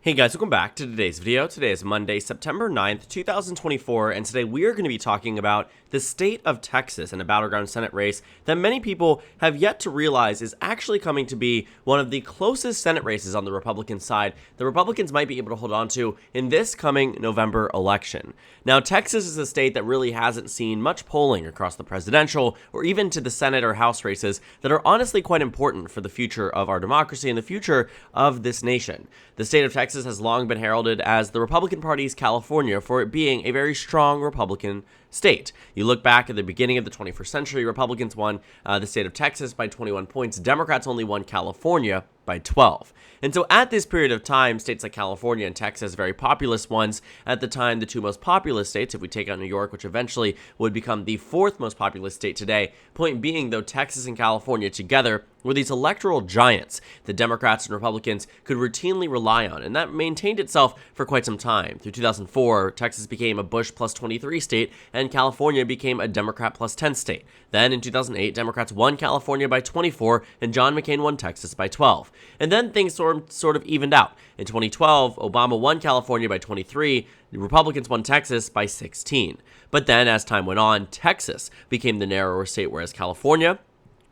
Hey guys, welcome back to today's video. Today is Monday, September 9th, 2024, and today we are going to be talking about the state of Texas and a battleground Senate race that many people have yet to realize is actually coming to be one of the closest Senate races on the Republican side the Republicans might be able to hold on to in this coming November election. Now, Texas is a state that really hasn't seen much polling across the presidential or even to the Senate or House races that are honestly quite important for the future of our democracy and the future of this nation. The state of Texas has long been heralded as the Republican Party's California for it being a very strong Republican state. You look back at the beginning of the 21st century, Republicans won the state of Texas by 21 points. Democrats only won California by 12. And so at this period of time, states like California and Texas, very populous ones, at the time the two most populous states, if we take out New York, which eventually would become the fourth most populous state today. Point being, though, Texas and California together were these electoral giants that Democrats and Republicans could routinely rely on, and that maintained itself for quite some time. Through 2004, Texas became a Bush plus 23 state, and California became a Democrat plus 10 state. Then in 2008, Democrats won California by 24, and John McCain won Texas by 12. And then things sort of evened out. In 2012, Obama won California by 23, the Republicans won Texas by 16. But then, as time went on, Texas became the narrower state, whereas California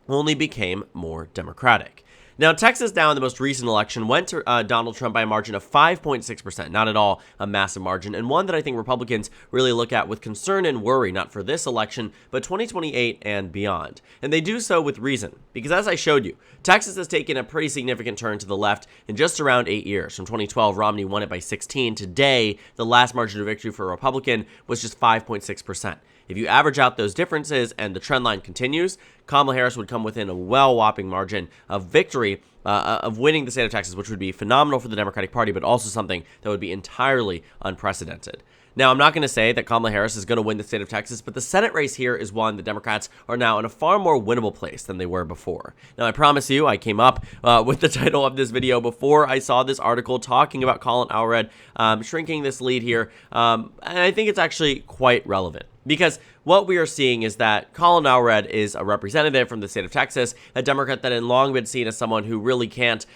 only became more Democratic. Now, Texas now in the most recent election went to Donald Trump by a margin of 5.6%, not at all a massive margin, and one that I think Republicans really look at with concern and worry, not for this election, but 2028 and beyond. And they do so with reason, because as I showed you, Texas has taken a pretty significant turn to the left in just around 8 years. From 2012, Romney won it by 16. Today, the last margin of victory for a Republican was just 5.6%. If you average out those differences and the trend line continues, Kamala Harris would come within a whopping margin of victory of winning the state of Texas, which would be phenomenal for the Democratic Party, but also something that would be entirely unprecedented. Now, I'm not going to say that Kamala Harris is going to win the state of Texas, but the Senate race here is one the Democrats are now in a far more winnable place than they were before. Now, I promise you, I came up with the title of this video before I saw this article talking about Colin Allred shrinking this lead here, and I think it's actually quite relevant. Because what we are seeing is that Colin Allred is a representative from the state of Texas, a Democrat that had long been seen as someone who really can't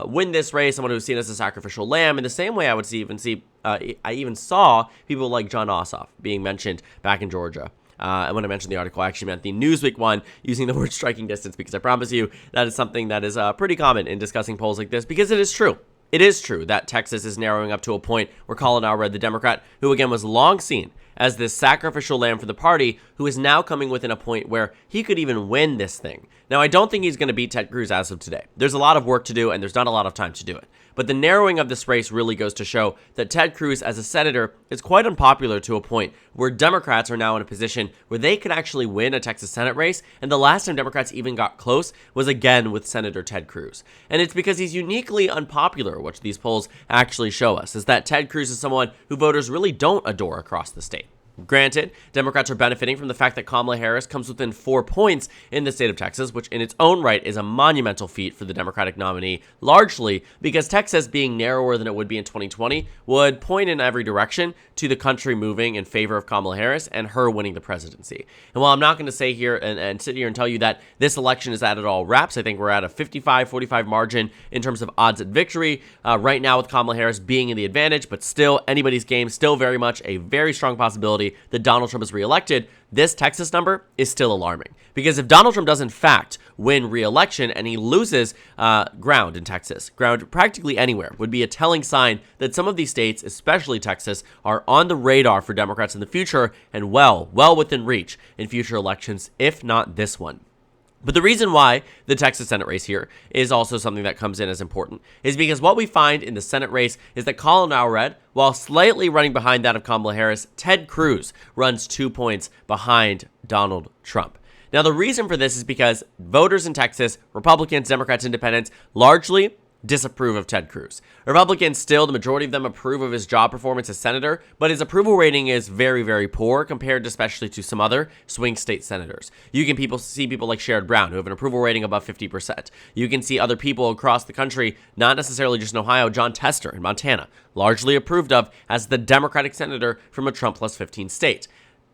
win this race, someone who's seen as a sacrificial lamb. In the same way, I even saw people like John Ossoff being mentioned back in Georgia. And when I mentioned the article, I actually meant the Newsweek one using the word striking distance, because I promise you that is something that is pretty common in discussing polls like this, because it is true. It is true that Texas is narrowing up to a point where Colin Allred, the Democrat, who again was long seen as this sacrificial lamb for the party, who is now coming within a point where he could even win this thing. Now, I don't think he's going to beat Ted Cruz as of today. There's a lot of work to do, and there's not a lot of time to do it. But the narrowing of this race really goes to show that Ted Cruz, as a senator, is quite unpopular to a point where Democrats are now in a position where they could actually win a Texas Senate race, and the last time Democrats even got close was again with Senator Ted Cruz. And it's because he's uniquely unpopular, which these polls actually show us, is that Ted Cruz is someone who voters really don't adore across the state. Granted, Democrats are benefiting from the fact that Kamala Harris comes within 4 points in the state of Texas, which in its own right is a monumental feat for the Democratic nominee, largely because Texas being narrower than it would be in 2020 would point in every direction to the country moving in favor of Kamala Harris and her winning the presidency. And while I'm not going to say here and sit here and tell you that this election is at it all wraps, I think we're at a 55-45 margin in terms of odds at victory right now with Kamala Harris being in the advantage, but still anybody's game, still very much a very strong possibility that Donald Trump is reelected. This Texas number is still alarming, because if Donald Trump does in fact win re-election and he loses ground in Texas, ground practically anywhere, would be a telling sign that some of these states, especially Texas, are on the radar for Democrats in the future and well within reach in future elections, if not this one. But the reason why the Texas Senate race here is also something that comes in as important is because what we find in the Senate race is that Colin Allred, while slightly running behind that of Kamala Harris, Ted Cruz runs 2 points behind Donald Trump. Now, the reason for this is because voters in Texas, Republicans, Democrats, Independents, largely disapprove of Ted Cruz. Republicans still, the majority of them approve of his job performance as senator, but his approval rating is very, very poor compared especially to some other swing state senators. You can see people like Sherrod Brown who have an approval rating above 50%. You can see other people across the country, not necessarily just in Ohio, John Tester in Montana, largely approved of as the Democratic senator from a Trump plus 15 state.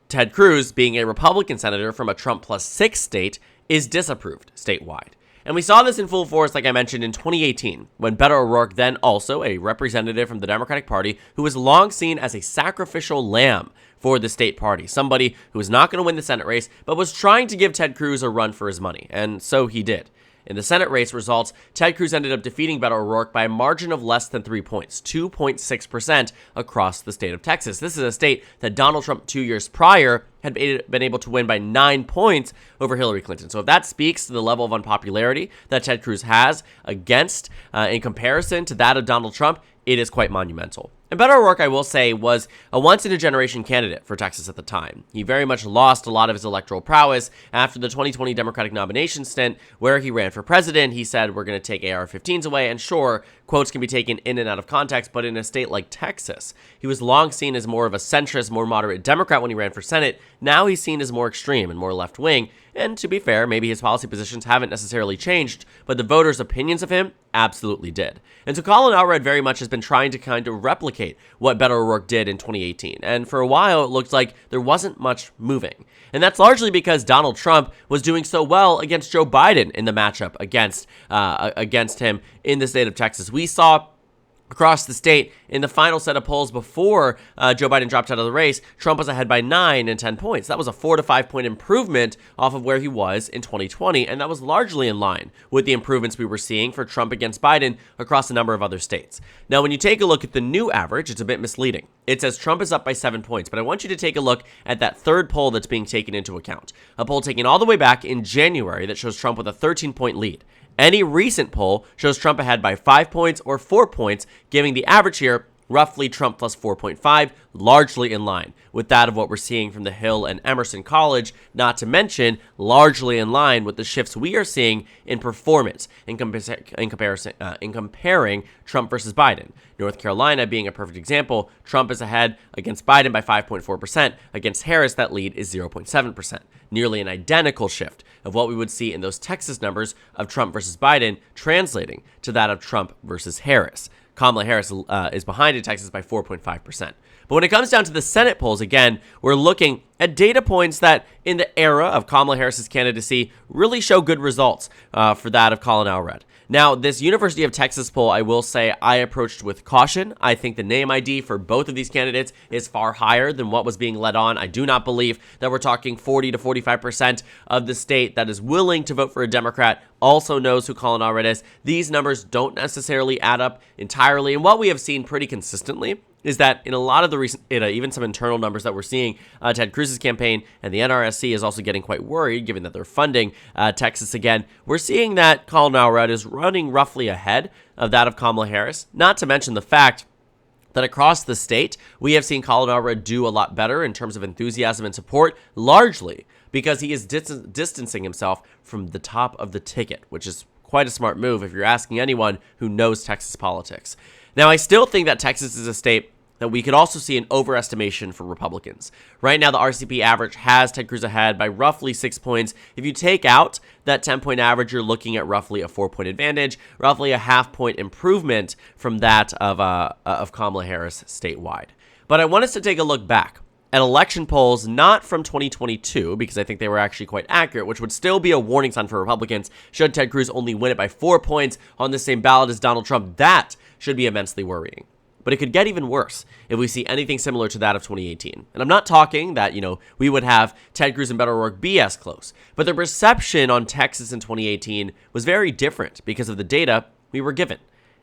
Ted Cruz, being a Republican senator from a Trump plus 6 state, is disapproved statewide. And we saw this in full force, like I mentioned, in 2018, when Beto O'Rourke, then also a representative from the Democratic Party, who was long seen as a sacrificial lamb for the state party, somebody who was not going to win the Senate race, but was trying to give Ted Cruz a run for his money, and so he did. In the Senate race results, Ted Cruz ended up defeating Beto O'Rourke by a margin of less than 3 points, 2.6% across the state of Texas. This is a state that Donald Trump 2 years prior had been able to win by 9 points over Hillary Clinton. So if that speaks to the level of unpopularity that Ted Cruz has against, in comparison to that of Donald Trump, it is quite monumental. And Beto O'Rourke, I will say, was a once-in-a-generation candidate for Texas at the time. He very much lost a lot of his electoral prowess after the 2020 Democratic nomination stint where he ran for president. He said, we're going to take AR-15s away, and sure, quotes can be taken in and out of context, but in a state like Texas, he was long seen as more of a centrist, more moderate Democrat when he ran for Senate. Now he's seen as more extreme and more left-wing, and to be fair, maybe his policy positions haven't necessarily changed, but the voters' opinions of him absolutely did. And so Colin Allred very much has been trying to kind of replicate what Beto O'Rourke did in 2018, and for a while it looked like there wasn't much moving. And that's largely because Donald Trump was doing so well against Joe Biden in the matchup against him in the state of Texas. We saw across the state, in the final set of polls before Joe Biden dropped out of the race, Trump was ahead by 9 and 10 points. That was a 4 to 5 point improvement off of where he was in 2020, and that was largely in line with the improvements we were seeing for Trump against Biden across a number of other states. Now, when you take a look at the new average, it's a bit misleading. It says Trump is up by 7 points, but I want you to take a look at that third poll that's being taken into account. A poll taken all the way back in January that shows Trump with a 13-point lead. Any recent poll shows Trump ahead by 5 points or 4 points, giving the average here roughly Trump plus 4.5, largely in line with that of what we're seeing from the Hill and Emerson College, not to mention largely in line with the shifts we are seeing in performance in comparing Trump versus Biden. North Carolina being a perfect example, Trump is ahead against Biden by 5.4%. Against Harris, that lead is 0.7%. Nearly an identical shift of what we would see in those Texas numbers of Trump versus Biden translating to that of Trump versus Harris. Kamala Harris is behind in Texas by 4.5%. But when it comes down to the Senate polls, again, we're looking at data points that in the era of Kamala Harris's candidacy really show good results for that of Colin Allred. Now, this University of Texas poll, I will say I approached with caution. I think the name ID for both of these candidates is far higher than what was being led on. I do not believe that we're talking 40 to 45% of the state that is willing to vote for a Democrat also knows who Colin Allred is. These numbers don't necessarily add up entirely. And what we have seen pretty consistently is that in a lot of the recent data, even some internal numbers that we're seeing, Ted Cruz's campaign and the NRSC is also getting quite worried, given that they're funding Texas again. We're seeing that Colin Allred is running roughly ahead of that of Kamala Harris, not to mention the fact that across the state, we have seen Colin Allred do a lot better in terms of enthusiasm and support, largely because he is distancing himself from the top of the ticket, which is quite a smart move if you're asking anyone who knows Texas politics. Now, I still think that Texas is a state that we could also see an overestimation for Republicans. Right now, the RCP average has Ted Cruz ahead by roughly 6 points. If you take out that 10-point average, you're looking at roughly a 4-point advantage, roughly a half-point improvement from that of Kamala Harris statewide. But I want us to take a look back at election polls, not from 2022, because I think they were actually quite accurate, which would still be a warning sign for Republicans should Ted Cruz only win it by 4 points on the same ballot as Donald Trump. That should be immensely worrying. But it could get even worse if we see anything similar to that of 2018. And I'm not talking that, we would have Ted Cruz and Beto O'Rourke be as close. But the perception on Texas in 2018 was very different because of the data we were given.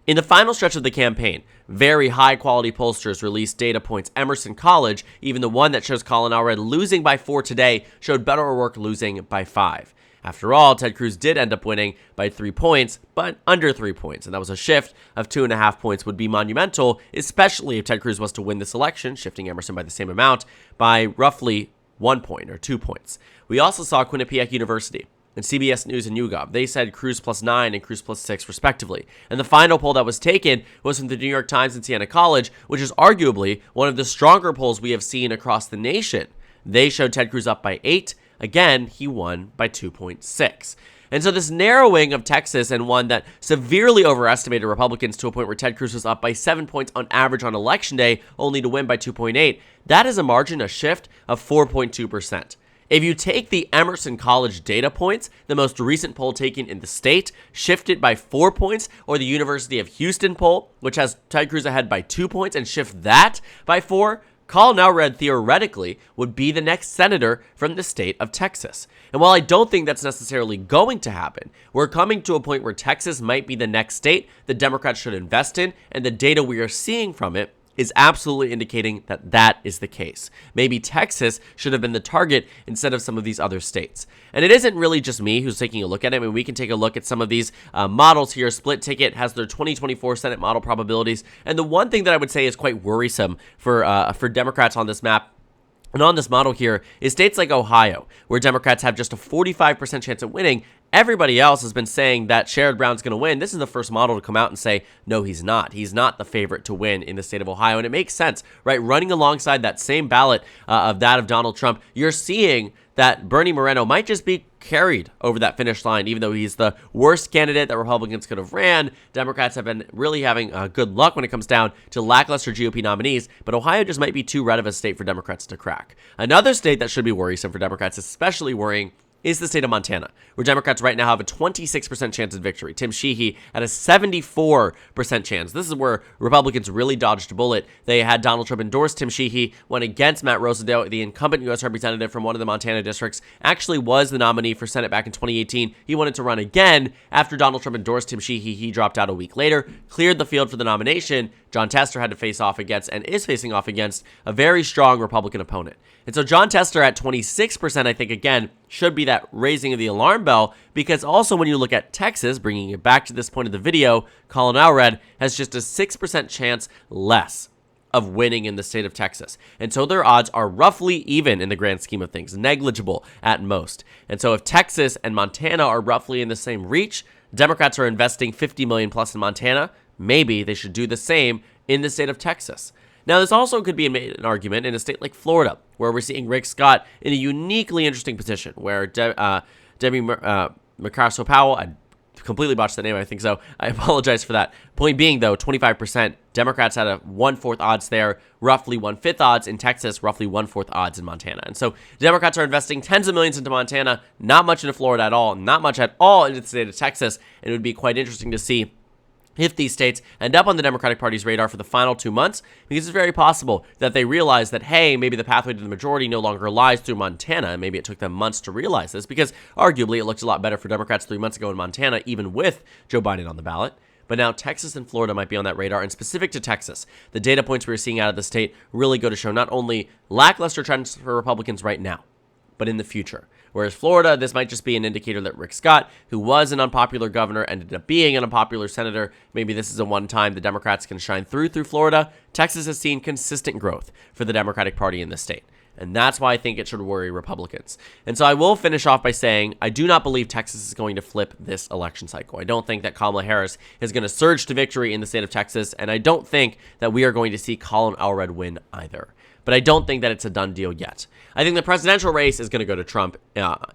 In the final stretch of the campaign, very high-quality pollsters released data points. Emerson College, even the one that shows Colin Allred losing by 4 today, showed Beto O'Rourke losing by 5. After all, Ted Cruz did end up winning by 3 points, but under 3 points, and that was a shift of 2.5 points would be monumental, especially if Ted Cruz was to win this election, shifting Emerson by the same amount, by roughly 1 point or 2 points. We also saw Quinnipiac University and CBS News and YouGov. They said Cruz plus 9 and Cruz plus 6, respectively. And the final poll that was taken was from the New York Times and Siena College, which is arguably one of the stronger polls we have seen across the nation. They showed Ted Cruz up by 8. Again, he won by 2.6. And so this narrowing of Texas, and one that severely overestimated Republicans to a point where Ted Cruz was up by 7 points on average on Election Day, only to win by 2.8, that is a margin, a shift of 4.2%. If you take the Emerson College data points, the most recent poll taken in the state, shift it by 4 points, or the University of Houston poll, which has Ted Cruz ahead by 2 points, and shift that by 4, Colin Elred theoretically would be the next senator from the state of Texas. And while I don't think that's necessarily going to happen, we're coming to a point where Texas might be the next state the Democrats should invest in, and the data we are seeing from it is absolutely indicating that that is the case. Maybe Texas should have been the target instead of some of these other states. And it isn't really just me who's taking a look at it. I mean, we can take a look at some of these models here. Split Ticket has their 2024 Senate model probabilities. And the one thing that I would say is quite worrisome for Democrats on this map and on this model here is states like Ohio, where Democrats have just a 45% chance of winning. Everybody else has been saying that Sherrod Brown's going to win. This is the first model to come out and say, no, he's not. He's not the favorite to win in the state of Ohio. And it makes sense, right? Running alongside that same ballot of Donald Trump, you're seeing that Bernie Moreno might just be carried over that finish line, even though he's the worst candidate that Republicans could have ran. Democrats have been really having good luck when it comes down to lackluster GOP nominees, but Ohio just might be too red of a state for Democrats to crack. Another state that should be worrisome for Democrats, especially worrying, is the state of Montana, where Democrats right now have a 26% chance of victory. Tim Sheehy at a 74% chance. This is where Republicans really dodged a bullet. They had Donald Trump endorse Tim Sheehy, went against Matt Rosendale, the incumbent U.S. representative from one of the Montana districts, actually was the nominee for Senate back in 2018. He wanted to run again. After Donald Trump endorsed Tim Sheehy, he dropped out a week later, cleared the field for the nomination. John Tester had to face off against, and is facing off against, a very strong Republican opponent. And so John Tester at 26%, I think, again, should be that raising of the alarm bell, because also when you look at Texas, bringing it back to this point of the video, Colin Elred has just a 6% chance less of winning in the state of Texas. And so their odds are roughly even in the grand scheme of things, negligible at most. And so if Texas and Montana are roughly in the same reach, Democrats are investing $50 million plus in Montana. Maybe they should do the same in the state of Texas. Now, this also could be made an argument in a state like Florida, where we're seeing Rick Scott in a uniquely interesting position, where Debbie McCarthy-Powell, I completely botched the name, I think so. I apologize for that. Point being, though, 25%. Democrats had a 1/4 odds there, roughly 1/5 odds in Texas, roughly 1/4 odds in Montana. And so Democrats are investing tens of millions into Montana, not much into Florida at all, not much at all into the state of Texas. And it would be quite interesting to see if these states end up on the Democratic Party's radar for the final 2 months, because it's very possible that they realize that, hey, maybe the pathway to the majority no longer lies through Montana, and maybe it took them months to realize this, because arguably it looked a lot better for Democrats 3 months ago in Montana, even with Joe Biden on the ballot. But now Texas and Florida might be on that radar, and specific to Texas, the data points we're seeing out of the state really go to show not only lackluster trends for Republicans right now, but in the future. Whereas Florida, this might just be an indicator that Rick Scott, who was an unpopular governor, ended up being an unpopular senator. Maybe this is a one-time the Democrats can shine through Florida. Texas has seen consistent growth for the Democratic Party in this state. And that's why I think it should worry Republicans. And so I will finish off by saying I do not believe Texas is going to flip this election cycle. I don't think that Kamala Harris is going to surge to victory in the state of Texas, and I don't think that we are going to see Colin Elred win either. But I don't think that it's a done deal yet. I think the presidential race is going to go to Trump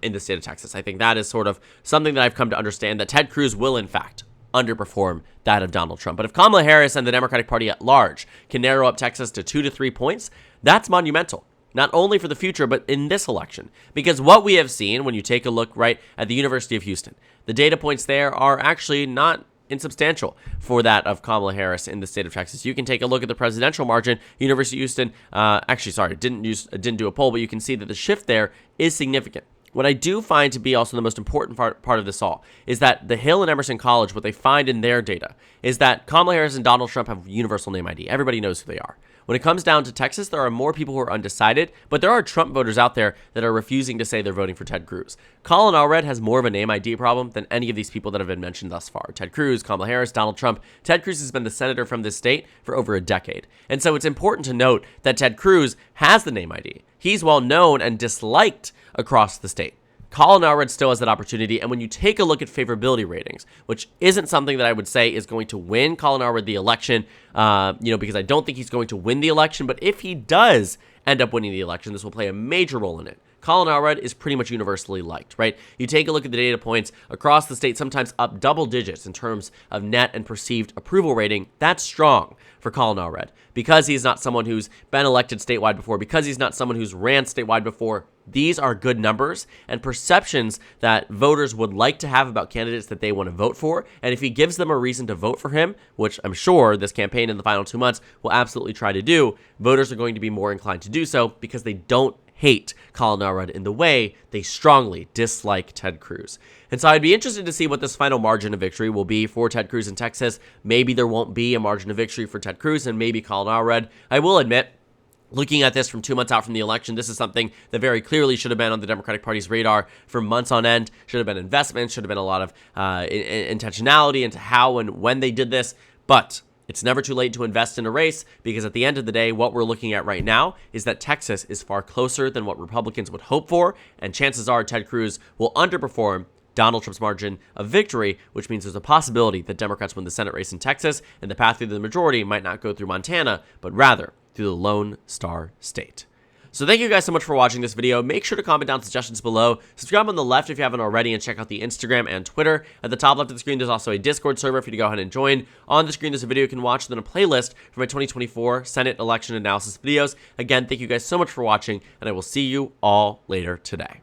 in the state of Texas. I think that is sort of something that I've come to understand, that Ted Cruz will, in fact, underperform that of Donald Trump. But if Kamala Harris and the Democratic Party at large can narrow up Texas to 2 to 3 points, that's monumental. Not only for the future, but in this election. Because what we have seen, when you take a look right at the University of Houston, the data points there are actually not insubstantial for that of Kamala Harris in the state of Texas. You can take a look at the presidential margin. University of Houston, didn't do a poll, but you can see that the shift there is significant. What I do find to be also the most important part of this all is that the Hill and Emerson College, what they find in their data is that Kamala Harris and Donald Trump have universal name ID. Everybody knows who they are. When it comes down to Texas, there are more people who are undecided, but there are Trump voters out there that are refusing to say they're voting for Ted Cruz. Colin Elred has more of a name ID problem than any of these people that have been mentioned thus far. Ted Cruz, Kamala Harris, Donald Trump. Ted Cruz has been the senator from this state for over a decade. And so it's important to note that Ted Cruz has the name ID. He's well known and disliked across the state. Colin Elred still has that opportunity, and when you take a look at favorability ratings, which isn't something that I would say is going to win Colin Elred the election, because I don't think he's going to win the election, but if he does end up winning the election, this will play a major role in it. Colin Elred is pretty much universally liked, right? You take a look at the data points across the state, sometimes up double digits in terms of net and perceived approval rating. That's strong for Colin Elred because he's not someone who's been elected statewide before, because he's not someone who's ran statewide before. These are good numbers and perceptions that voters would like to have about candidates that they want to vote for. And if he gives them a reason to vote for him, which I'm sure this campaign in the final 2 months will absolutely try to do, voters are going to be more inclined to do so because they don't hate Kamala in the way they strongly dislike Ted Cruz. And so I'd be interested to see what this final margin of victory will be for Ted Cruz in Texas. Maybe there won't be a margin of victory for Ted Cruz and maybe Kamala. I will admit, looking at this from 2 months out from the election, this is something that very clearly should have been on the Democratic Party's radar for months on end. Should have been investment, should have been a lot of intentionality into how and when they did this. But it's never too late to invest in a race because at the end of the day, what we're looking at right now is that Texas is far closer than what Republicans would hope for, and chances are Ted Cruz will underperform Donald Trump's margin of victory, which means there's a possibility that Democrats win the Senate race in Texas, and the path through the majority might not go through Montana, but rather through the Lone Star State. So thank you guys so much for watching this video. Make sure to comment down suggestions below. Subscribe on the left if you haven't already, and check out the Instagram and Twitter. At the top left of the screen, there's also a Discord server for you to go ahead and join. On the screen, there's a video you can watch, then a playlist for my 2024 Senate election analysis videos. Again, thank you guys so much for watching, and I will see you all later today.